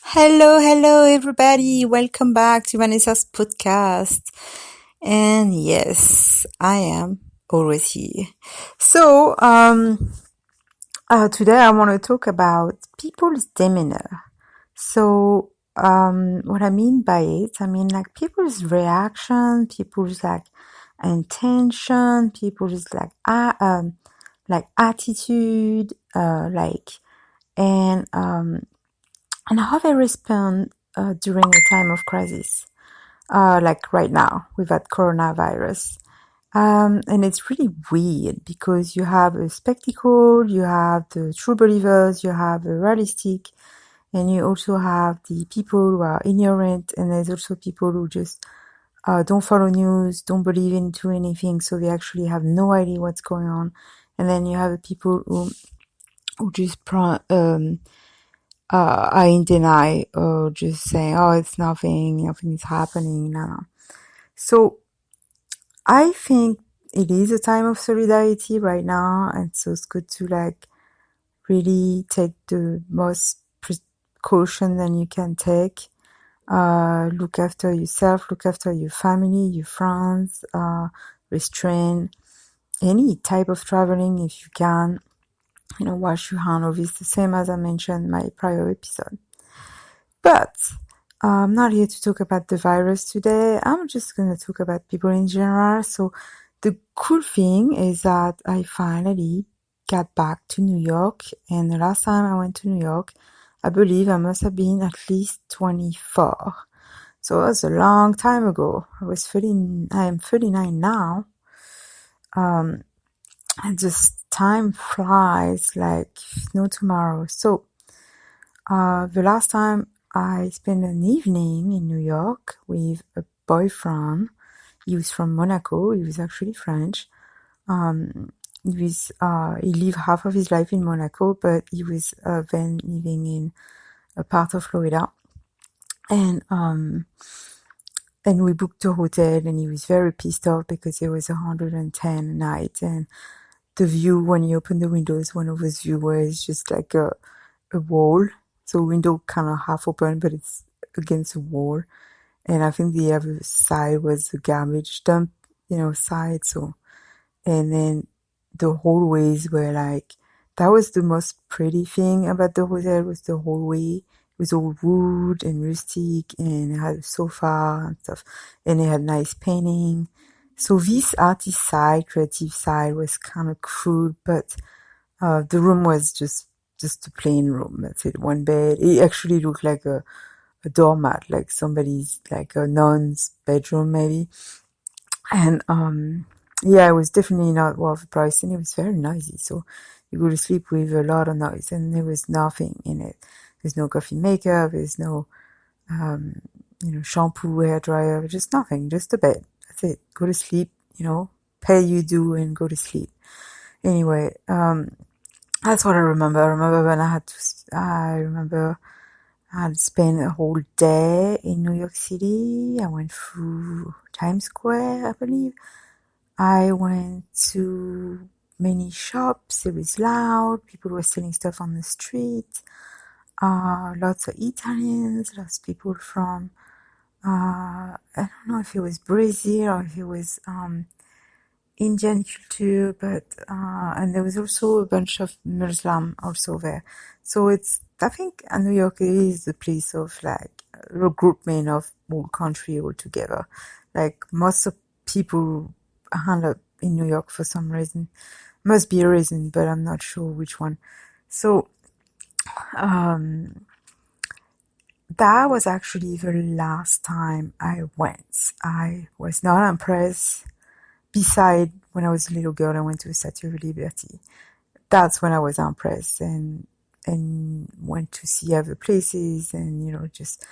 Hello, everybody. Welcome back to Vanessa's podcast. And yes, I am always here. So, today I want to talk about people's demeanor. So, what I mean by it, I mean like people's reaction, people's like intention, people's like attitude, and, and how they respond during a time of crisis, like right now with that coronavirus. And it's really weird because you have a spectacle, you have the true believers, you have the realistic, and you also have the people who are ignorant, and there's also people who just don't follow news, don't believe into anything, so they actually have no idea what's going on. And then you have the people who just are in denial or just saying, oh, it's nothing is happening. No. So I think it is a time of solidarity right now. And so it's good to like really take the most precaution that you can take. Look after yourself, look after your family, your friends, restrain any type of traveling if you can. Wash your hand, obviously, the same as I mentioned in my prior episode. But I'm not here to talk about the virus today. I'm just going to talk about people in general. So the cool thing is that I finally got back to New York. And the last time I went to New York, I believe I must have been at least 24. So it was a long time ago. I am 39 now. And just time flies like no tomorrow. So the last time I spent an evening in New York with a boyfriend. He was from Monaco. He was actually French. He lived half of his life in Monaco, but he was then living in a part of Florida. And we booked a hotel, and he was very pissed off because it was 110 a night. And the view, when you open the windows, one of those views where it's just like a wall. So window kind of half open, but it's against a wall. And I think the other side was the garbage dump, side. So, and then the hallways were like, that was the most pretty thing about the hotel, was the hallway. It was all wood and rustic, and it had a sofa and stuff, and it had nice painting. So this artist side, creative side was kind of crude, but the room was just a plain room. That's it. One bed. It actually looked like a doormat, like somebody's, like a nun's bedroom maybe. And yeah, it was definitely not worth the price, and it was very noisy. So you go to sleep with a lot of noise, and there was nothing in it. There's no coffee maker. There's no shampoo, hair dryer, just nothing. Just a bed. That's it. Go to sleep. Pay you due and go to sleep. Anyway, that's what I remember. I remember when I had spent a whole day in New York City. I went through Times Square, I believe. I went to many shops. It was loud. People were selling stuff on the street. Lots of Italians, lots of people from, I don't know if it was Brazil or if it was, Indian culture, but and there was also a bunch of Muslim also there. So I think New York is the place of like a regroupment of whole country all together. Like most of people end up in New York for some reason. Must be a reason, but I'm not sure which one. So that was actually the last time I went. I was not impressed. Beside, when I was a little girl, I went to the Statue of Liberty. That's when I was impressed and went to see other places, and just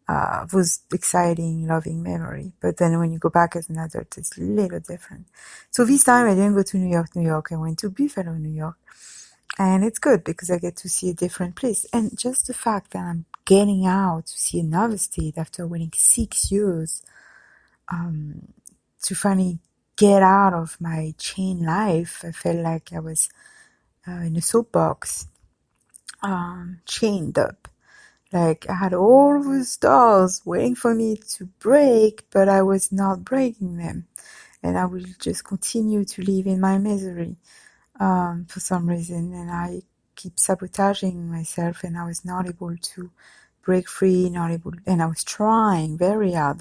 was exciting, loving memory. But then when you go back as an adult, it's a little different. So this time I didn't go to New York. I went to Buffalo, New York. And it's good because I get to see a different place. And just the fact that I'm getting out to see another state after waiting 6 years, to finally get out of my chain life. I felt like I was in a soapbox, chained up. Like, I had all those doors waiting for me to break, but I was not breaking them. And I will just continue to live in my misery, for some reason. And I keep sabotaging myself, and I was not able to break free, and I was trying very hard,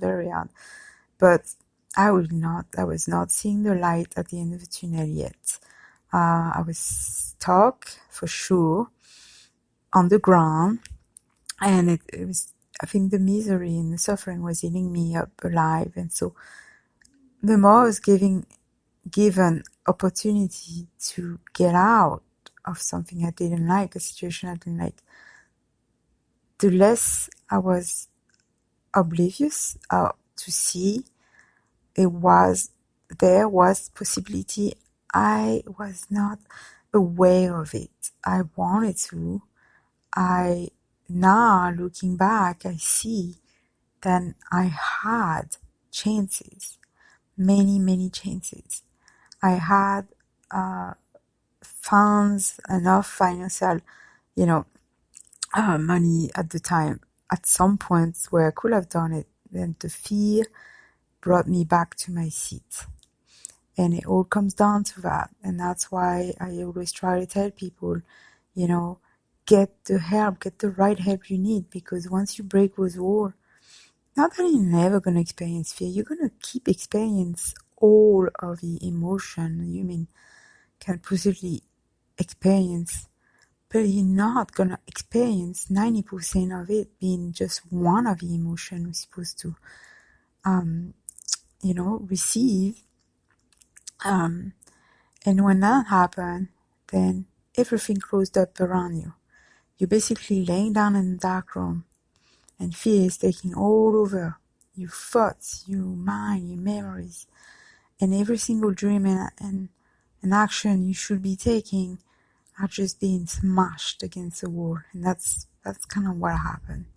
but I was not seeing the light at the end of the tunnel yet. I was stuck for sure on the ground, and it was, I think the misery and the suffering was eating me up alive. And so the more I was given opportunity to get out of something I didn't like, a situation I didn't like, the less I was oblivious to see there was possibility. I was not aware of it. I wanted to. Now looking back, I see that I had chances, many chances. I had funds, enough financial, money at the time, at some points where I could have done it. Then the fear brought me back to my seat. And it all comes down to that. And that's why I always try to tell people, get the help, get the right help you need. Because once you break those walls, not that you're never going to experience fear, you're going to keep experience all of the emotion you can possibly experience, but you're not going to experience 90% of it being just one of the emotion we're supposed to, receive. And when that happens, then everything closed up around you. You're basically laying down in the dark room, and fear is taking all over your thoughts, your mind, your memories, and every single dream and action you should be taking are just being smashed against the wall. And that's kind of what happened.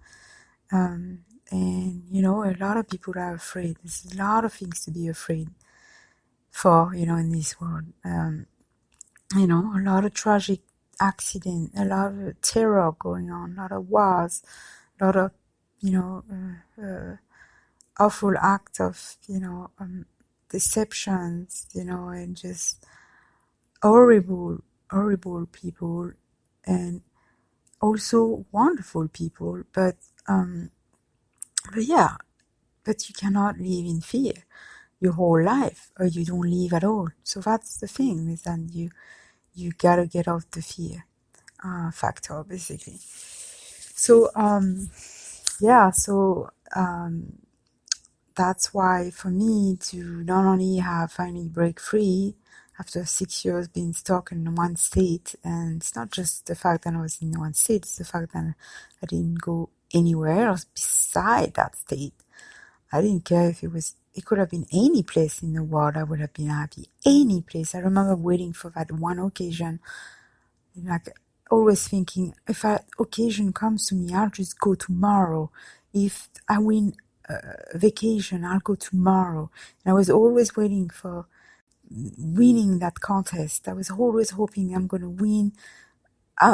And a lot of people are afraid. There's a lot of things to be afraid for, in this world. A lot of tragic accident, a lot of terror going on, a lot of wars, a lot of, awful acts of, deceptions, and just horrible people, and also wonderful people. But you cannot live in fear your whole life, or you don't live at all. So that's the thing, is that you gotta get off the fear factor, basically. So that's why for me to not only have finally break free after 6 years being stuck in one state, and it's not just the fact that I was in one state, it's the fact that I didn't go anywhere else beside that state. I didn't care if it could have been any place in the world, I would have been happy. Any place. I remember waiting for that one occasion, like always thinking, if that occasion comes to me, I'll just go tomorrow. If I win a vacation, I'll go tomorrow. And I was always waiting for winning that contest. I was always hoping I'm going to win.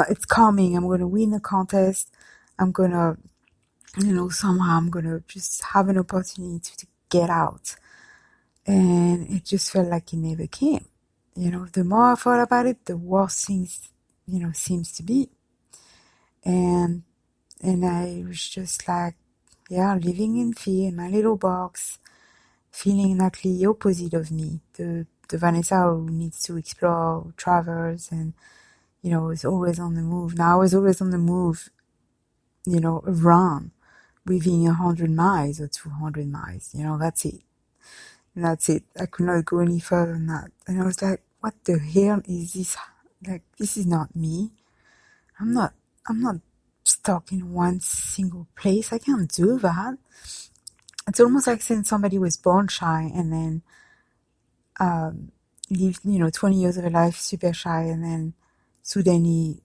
It's coming. I'm going to win the contest. I'm going to, somehow I'm going to just have an opportunity to get out. And it just felt like it never came. The more I thought about it, the worse things, seems to be. And I was just like, living in fear in my little box, feeling exactly the opposite of me. The Vanessa who needs to explore, who travels, and, is always on the move. Now I was always on the move, around within 100 miles or 200 miles. That's it. And that's it. I could not go any further than that. And I was like, what the hell is this? Like, this is not me. I'm not stuck in one single place. I can't do that. It's almost like saying somebody was born shy and then lived, 20 years of a life super shy, and then suddenly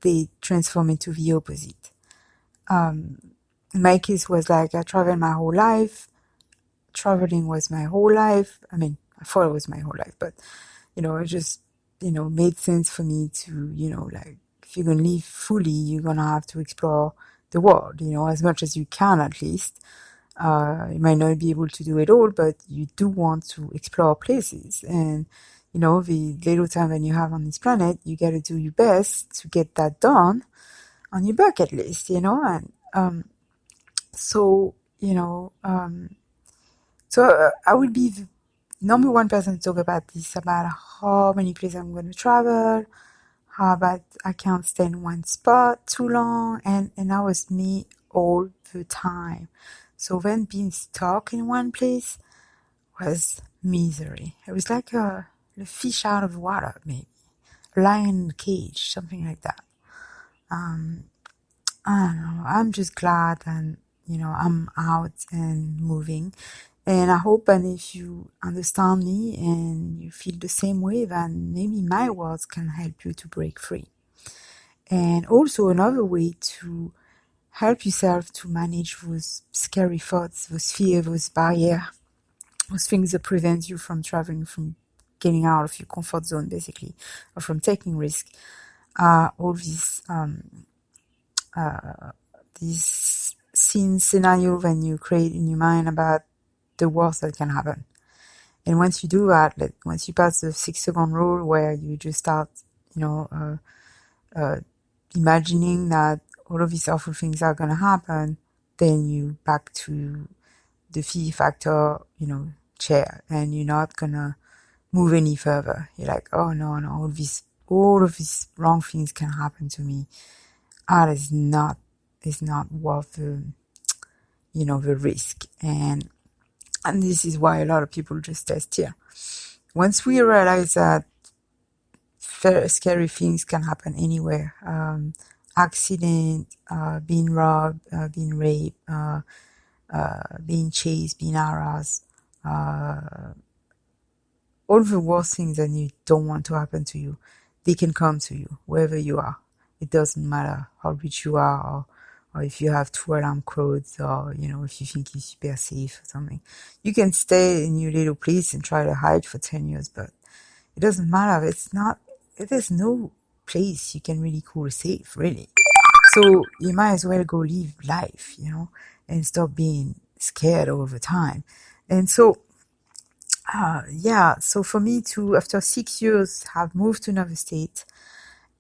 they transform into the opposite. My case was like, I traveled my whole life. Traveling was my whole life. I mean, I thought it was my whole life, but, it just, made sense for me to, like, if you're going to live fully, you're going to have to explore the world, as much as you can at least. You might not be able to do it all, but you do want to explore places. And, the little time that you have on this planet, you got to do your best to get that done on your bucket list, and so, I will be the number one person to talk about this, about how many places I'm going to travel, how about I can't stay in one spot too long, and that was me all the time. So then being stuck in one place was misery. It was like a fish out of water, maybe. A lion in a cage, something like that. I don't know. I'm just glad that, I'm out and moving. And I hope that if you understand me and you feel the same way, then maybe my words can help you to break free. And also another way to help yourself to manage those scary thoughts, those fears, those barriers, those things that prevent you from traveling, from getting out of your comfort zone, basically, or from taking risk. All these scene scenario when you create in your mind about the worst that can happen. And once you do that, like once you pass the 6-second rule where you just start, imagining that all of these awful things are gonna happen, then you back to the fear factor, chair, and you're not gonna move any further. You're like, oh no, all of these wrong things can happen to me. That is not worth the risk. And this is why a lot of people just test here. Once we realize that scary things can happen anywhere, accident, being robbed, being raped, being chased, being harassed, all the worst things that you don't want to happen to you, they can come to you wherever you are. It doesn't matter how rich you are, or if you have 2 alarm codes, or if you think you're super safe or something. You can stay in your little place and try to hide for 10 years, but it doesn't matter. There's no place you can really call safe, really. So you might as well go live life, and stop being scared all the time. And so, so for me to, after 6 years, have moved to another state,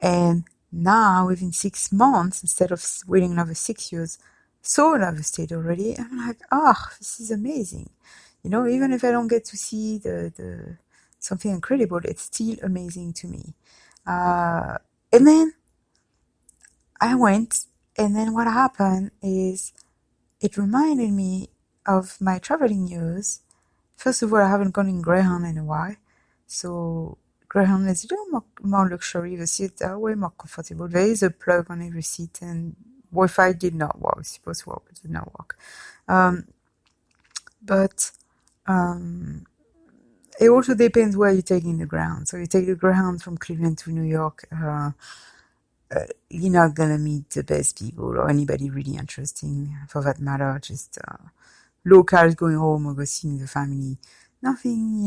and now within 6 months, instead of waiting another 6 years, saw another state already, I'm like, this is amazing. Even if I don't get to see the something incredible, it's still amazing to me. And then I went, and then what happened is it reminded me of my traveling years. First of all, I haven't gone in Greyhound in a while, so Greyhound is a little more luxury. The seats are way more comfortable. There is a plug on every seat, and Wi-Fi did not work. It was supposed to work, but it did not work. It also depends where you're taking the Greyhound. So you take the Greyhound from Cleveland to New York, you're not gonna meet the best people or anybody really interesting, for that matter. Just locals going home or go seeing the family. Nothing,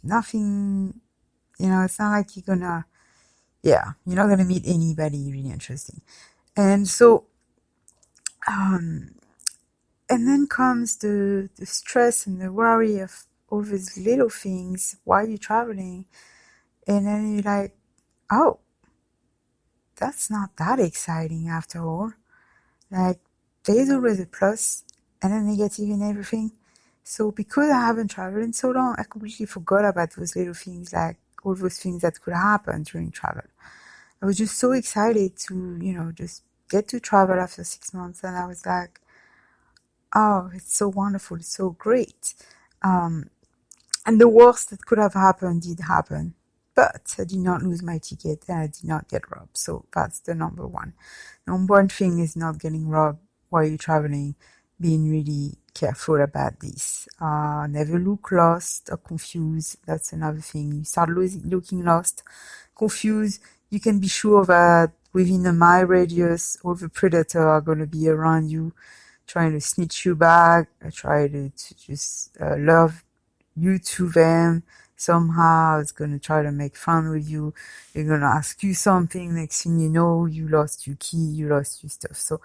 nothing. It's not like you're not gonna meet anybody really interesting. And so, and then comes the stress and the worry of all these little things while you're traveling. And then you're like, oh, that's not that exciting after all. Like, there's always a plus and a negative in everything. So because I haven't traveled in so long, I completely forgot about those little things, like all those things that could happen during travel. I was just so excited to, just get to travel after 6 months, and I was like, oh, it's so wonderful, it's so great. And the worst that could have happened did happen. But I did not lose my ticket and I did not get robbed. So that's the number one. Number one thing is not getting robbed while you're traveling, being really careful about this. Never look lost or confused. That's another thing. You start looking lost, confused, you can be sure that within a mile radius, all the predators are going to be around you, trying to snitch you back, try to just lure you to them, somehow is gonna try to make fun with you. They're gonna ask you something. Next thing you know, you lost your key, you lost your stuff. So